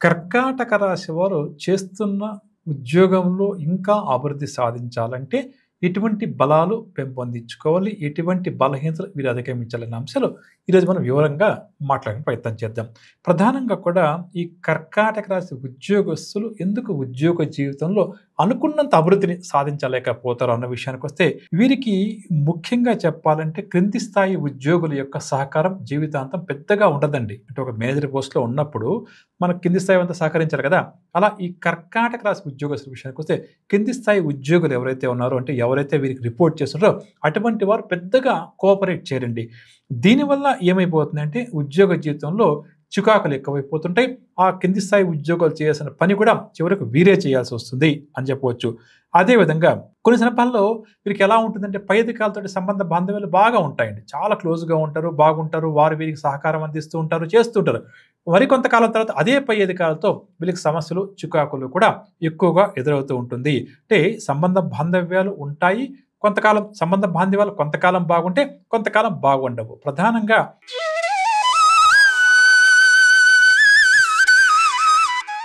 కర్కాటక రాశి వారు చేస్తున్న ఉద్యోగంలో ఇంకా అభివృద్ధి సాధించాలంటే ఎటువంటి బలాలు పెంపొందించుకోవాలి? ఎటువంటి బలహీనతలు వీరు అధిగమించాలన్న అంశాలు ఈరోజు మనం వివరంగా మాట్లాడే ప్రయత్నం చేద్దాం. ప్రధానంగా కూడా ఈ కర్కాటక రాశి ఉద్యోగస్తులు ఎందుకు ఉద్యోగ జీవితంలో అనుకున్నంత అభివృద్ధిని సాధించలేకపోతారు అన్న విషయానికొస్తే, వీరికి ముఖ్యంగా చెప్పాలంటే క్రింది స్థాయి ఉద్యోగుల యొక్క సహకారం జీవితాంతం పెద్దగా ఉండదండి. అంటే ఒక మేనేజర్ పోస్ట్‌లో ఉన్నప్పుడు మనకు కింది స్థాయి అంతా సహకరించాలి కదా! అలా ఈ కర్కాటక రాశి ఉద్యోగస్తుల విషయానికొస్తే కింది స్థాయి ఉద్యోగులు ఎవరైతే ఉన్నారో, అంటే ఎవరైతే వీరికి రిపోర్ట్ చేస్తున్నారో అటువంటి వారు పెద్దగా కోఆపరేట్ చేయరండి. దీనివల్ల ఏమైపోతుందంటే ఉద్యోగ జీవితంలో చికాకులు ఎక్కువైపోతుంటాయి. ఆ కింది స్థాయి ఉద్యోగాలు చేయాల్సిన పని కూడా చివరకు వీరే చేయాల్సొస్తుంది అని చెప్పవచ్చు. అదేవిధంగా కొన్ని సందర్భాల్లో వీరికి ఎలా ఉంటుందంటే పై అధికారులతోటి సంబంధ బాంధవ్యాలు బాగా ఉంటాయండి. చాలా క్లోజ్‌గా ఉంటారు, బాగుంటారు. వారు వీరికి సహకారం అందిస్తూ ఉంటారు, చేస్తుంటారు. మరి కొంతకాలం తర్వాత అదే పై అధికారులతో వీళ్ళకి సమస్యలు, చికాకులు కూడా ఎక్కువగా ఎదురవుతూ ఉంటుంది. అంటే సంబంధ బాంధవ్యాలు ఉంటాయి. కొంతకాలం సంబంధ బాంధవ్యాలు కొంతకాలం బాగుంటే, కొంతకాలం బాగుండవు. ప్రధానంగా